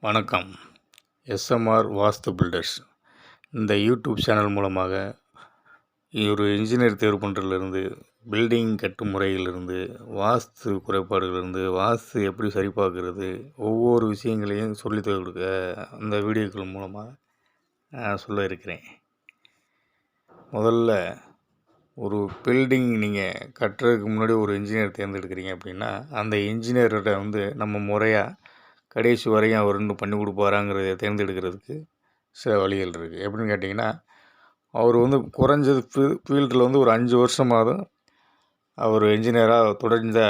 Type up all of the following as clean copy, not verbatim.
வணக்கம். எஸ்எம்ஆர் வாஸ்து பில்டர்ஸ் இந்த YouTube channel மூலமாக ஒரு இன்ஜினியர் தேர்வு பண்ணுறதுலேருந்து பில்டிங் கட்டும் முறையிலிருந்து வாஸ்து குறைபாடுகளிலிருந்து வாஸ்து எப்படி சரி பார்க்குறது ஒவ்வொரு விஷயங்களையும் சொல்லி கொடுக்க அந்த வீடியோக்கள் மூலமாக சொல்ல இருக்கிறேன். முதல்ல ஒரு பில்டிங் நீங்கள் கட்டுறதுக்கு முன்னாடி ஒரு இன்ஜினியர் தேர்ந்தெடுக்கிறீங்க அப்படின்னா அந்த இன்ஜினியர்கிட்ட நம்ம முறையாக கடைசி வரையும் அவர் இன்னும் பண்ணி கொடுப்பாராங்கிறத தேர்ந்தெடுக்கிறதுக்கு சில வழிகள் இருக்குது. எப்படின்னு கேட்டிங்கன்னா, அவர் குறைஞ்சது ஃபீல்டில் ஒரு 5 வருஷமாவது அவர் இன்ஜினியராக தொடர்ந்த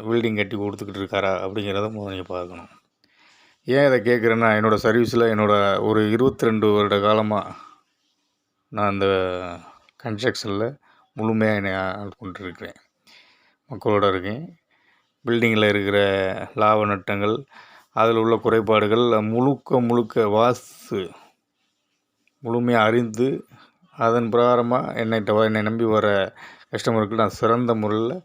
பில்டிங் கட்டி கொடுத்துக்கிட்டு இருக்காரா அப்படிங்கிறத நீங்கள் பார்க்கணும். ஏன் இதை கேட்குறேன்னா, என்னோடய சர்வீஸில் ஒரு 22 வருட காலமாக நான் அந்த கன்ஸ்ட்ரக்ஷனில் முழுமையாக என்னை கொண்டிருக்கிறேன். மக்களோடு இருக்கேன். பில்டிங்கில் இருக்கிற லாப நட்டங்கள், அதில் உள்ள குறைபாடுகள் முழுக்க வாஸ்து முழுமையாக அறிந்து அதன் பிரகாரமாக என்னை நம்பி வர கஸ்டமருக்கு நான் சிறந்த முறையில்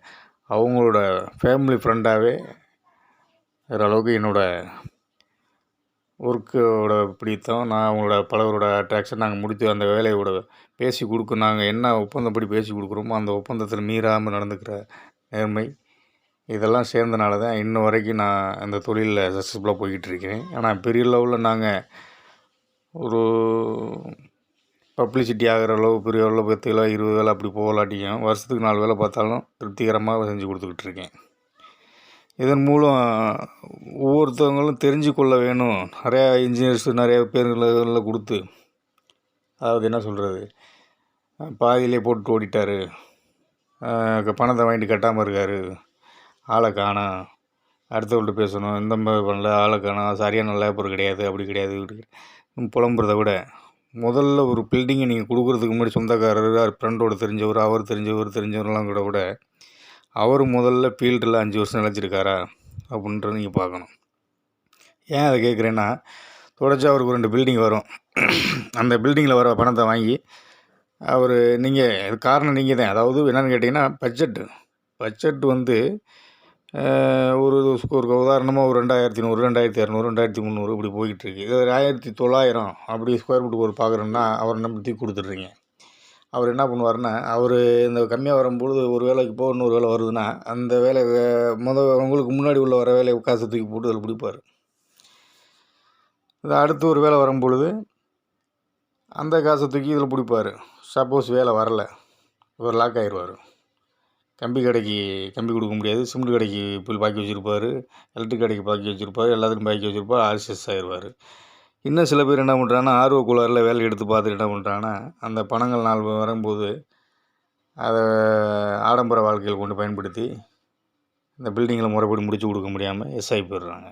அவங்களோட ஃபேமிலி ஃப்ரெண்டாகவே வேறு அளவுக்கு என்னோடய ஒர்க்கோட பிடித்தம், நான் அவங்களோட பலவரோட அட்ராக்ஷன் நாங்கள் முடித்து அந்த வேலையோட பேசி கொடுக்கும். நாங்கள் என்ன ஒப்பந்தப்படி பேசி கொடுக்குறோமோ அந்த ஒப்பந்தத்தில் மீறாமல் நடந்துக்கிற நேர்மை, இதெல்லாம் சேர்ந்தனால தான் இன்ன வரைக்கும் நான் அந்த தொழிலில் சக்ஸஸ்ஃபுல்லாக போய்கிட்டுருக்கிறேன். ஆனால் பெரிய லெவலில் நாங்கள் ஒரு பப்ளிசிட்டி ஆகிற அளவு பெரிய அளவில் 10 வேலை 20 வேலை அப்படி போகலாட்டியும் வருஷத்துக்கு 4 வேலை பார்த்தாலும் திருப்திகரமாக செஞ்சு கொடுத்துக்கிட்டு இருக்கேன். இதன் மூலம் ஒவ்வொருத்தவங்களும் தெரிஞ்சு கொள்ள வேணும். நிறையா இன்ஜினியர்ஸ் நிறையா பேர்களில் கொடுத்து, அதாவது என்ன சொல்கிறது, பாதியிலே போட்டு ஓடிட்டார், பணத்தை வாங்கிட்டு கட்டாமல் இருக்கார், ஆளை காணோம், அடுத்தவங்கள்ட்ட பேசணும், இந்த மாதிரி பண்ணல, ஆளை காணோம், சரியான லேபர் கிடையாது, அப்படி கிடையாது, இப்படி புலம்புறத விட முதல்ல ஒரு பில்டிங்கை நீங்கள் கொடுக்குறதுக்கு முன்னாடி சொந்தக்காரர், ஃப்ரெண்டோடு தெரிஞ்சவர், அவர் தெரிஞ்சவரெலாம் கூட அவர் முதல்ல ஃபீல்டில் 5 வருஷம் நிலச்சிருக்காரா அப்படின்றத நீங்கள் பார்க்கணும். ஏன் அதை கேட்குறேன்னா, தொடர்ச்சியாக அவருக்கு 2 பில்டிங் வரும். அந்த பில்டிங்கில் வர பணத்தை வாங்கி அவர் இது காரணம் நீங்கள் தான். அதாவது என்னென்னு கேட்டிங்கன்னா, பட்ஜெட் ஒரு உதாரணமாக ஒரு 2100, 2200, 2300 இப்படி போய்கிட்டுருக்கு. இது 1900 அப்படி ஸ்கொயர் ஃபீட் ஒரு பார்க்குறோன்னா அவர் நம்ம தூக்கி கொடுத்துட்றீங்க. அவர் என்ன பண்ணுவார்னா, அவர் இந்த கம்மியாக வரும்பொழுது ஒரு வேலைக்கு போக இன்னொரு வேலை வருதுன்னா அந்த வேலை உங்களுக்கு முன்னாடி உள்ள வர வேலையை காசை தூக்கி போட்டு அதில் பிடிப்பார். இது அடுத்து ஒரு வேலை வரும்பொழுது அந்த காசை தூக்கி இதில் பிடிப்பார். சப்போஸ் வேலை வரலை, இவர் லாக் ஆகிடுவார். கம்பி கடைக்கு கம்பி கொடுக்க முடியாது, சிமெண்ட் கடைக்கு போய் பாக்கி வச்சுருப்பார், எலக்ட்ரிக் கடைக்கு பாக்கி வச்சுருப்பார், எல்லாத்துக்கும் பாக்கி வச்சுருப்பார், ஆர்எஸ்எஸ் ஆகிடுவார். இன்னும் சில பேர் என்ன பண்ணுறாங்கன்னா, ஆர்வக்குள்ளாரில் வேலை எடுத்து பார்த்துட்டு என்ன பண்ணுறாங்கன்னா, அந்த பணங்கள் நாள் வரும்போது அதை ஆடம்பர வாழ்க்கையில் கொண்டு பயன்படுத்தி இந்த பில்டிங்கில் முறைப்படி முடித்து கொடுக்க முடியாமல் எஸ்ஐ போயிடுறாங்க.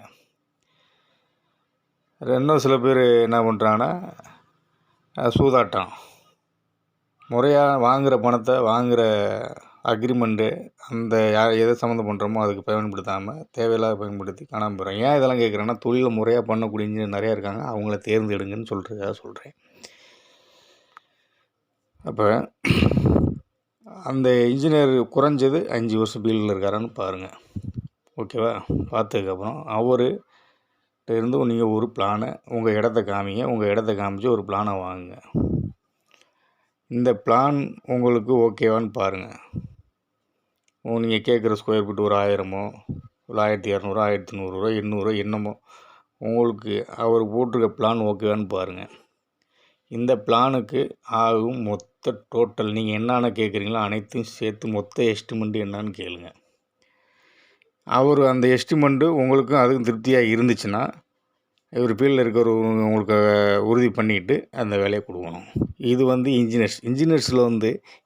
இன்னும் சில பேர் என்ன பண்ணுறாங்கன்னா, சூதாட்டம், முறையாக வாங்குகிற பணத்தை வாங்குகிற அக்ரிமெண்ட்டு அந்த எதை சம்மந்தம் பண்ணுறோமோ அதுக்கு பயன்படுத்தாமல் தேவையில்லாத பயன்படுத்தி காணாமல் போகிறோம். ஏன் இதெல்லாம் கேட்குறேன்னா, தொழிலை முறையாக பண்ணக்கூடிய இன்ஜினியர் நிறையா இருக்காங்க, அவங்கள தேர்ந்தெடுங்கன்னு சொல்கிறேன். அப்போ அந்த இன்ஜினியர் குறைஞ்சது 5 வருஷம் ஃபீல்டில் இருக்காரான்னு பாருங்கள். ஓகேவா? பார்த்ததுக்கப்புறம் அவர்கிட்ட இருந்து நீங்கள் ஒரு பிளானை உங்கள் இடத்த காமிங்க. உங்கள் இடத்த காமிச்சு ஒரு பிளானை வாங்குங்க. இந்த பிளான் உங்களுக்கு ஓகேவான்னு பாருங்கள். நீங்கள் கேட்குற ஸ்கொயர் ஃபீட் ஒரு 1000மோ ஒரு 1200, 1100, 800 என்னமோ உங்களுக்கு அவர் போட்டிருக்க பிளான் ஓகேவான்னு பாருங்கள். இந்த பிளானுக்கு ஆகும் மொத்த டோட்டல் நீங்கள் என்னென்ன கேட்குறீங்களோ அனைத்தையும் சேர்த்து மொத்த எஸ்டிமெண்ட்டு என்னான்னு கேளுங்க. அவர் அந்த எஸ்டிமெண்ட்டு உங்களுக்கும் அதுக்கும் திருப்தியாக இருந்துச்சுன்னா இவர் ஃபீல்டில் இருக்கிற உங்களுக்கு உறுதி பண்ணிவிட்டு அந்த வேலையை கொடுக்கணும். இது இன்ஜினியர்ஸில்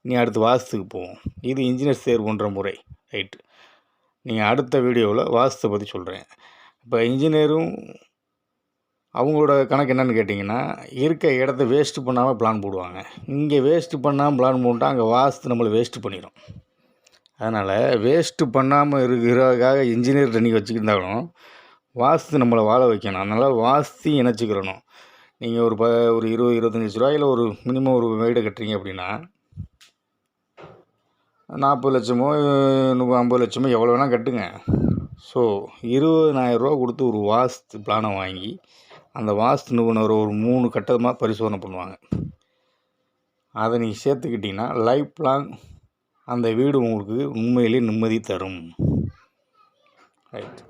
நீ அடுத்து வாஸ்துக்கு போவோம். இது இன்ஜினியர்ஸ் தேர்வு பண்ணுற முறை. ரைட்டு. நீங்கள் அடுத்த வீடியோவில் வாஸ்துவை பற்றி சொல்கிறேன். இப்போ இன்ஜினியரும் அவங்களோட கணக்கு என்னென்னு கேட்டிங்கன்னா, இருக்க இடத்த வேஸ்ட்டு பண்ணாமல் பிளான் போடுவாங்க. இங்கே வேஸ்ட்டு பண்ணாமல் பிளான் போட்டால் அங்கே வாஸ்து நம்மளை வேஸ்ட்டு பண்ணிடும். அதனால் வேஸ்ட்டு பண்ணாமல் இருக்கிறதுக்காக இன்ஜினியர்கிட்ட நீங்கள் வச்சுக்கிட்டாலும் வாஸ்து நம்மளை வாழ வைக்கணும். அதனால் வாஸ்து இணைச்சிக்கிறணும். நீங்கள் ஒரு 20-25 லட்ச ரூபாயில் ஒரு மினிமம் ஒரு வீடு கட்டுறீங்க அப்படின்னா 40 லட்சமோ 50 லட்சமோ எவ்வளோ வேணால் கட்டுங்க. ஸோ 20,000 கொடுத்து ஒரு வாஸ்து பிளானை வாங்கி அந்த வாஸ்து நிபுணர் ஒரு 3 கட்டமாக பரிசோதனை பண்ணுவாங்க. அதை நீங்கள் சேர்த்துக்கிட்டிங்கன்னா லைஃப் லாங் அந்த வீடு உங்களுக்கு உண்மையிலே நிம்மதி தரும். ரைட்,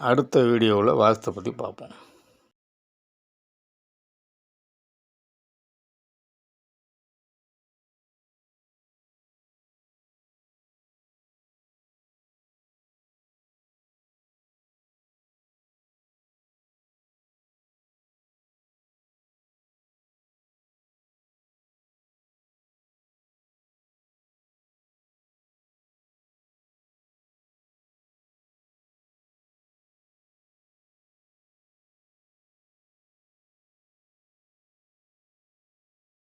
அடுத்த வீடியோவில் வாஸ்தை பற்றி பார்ப்போம்.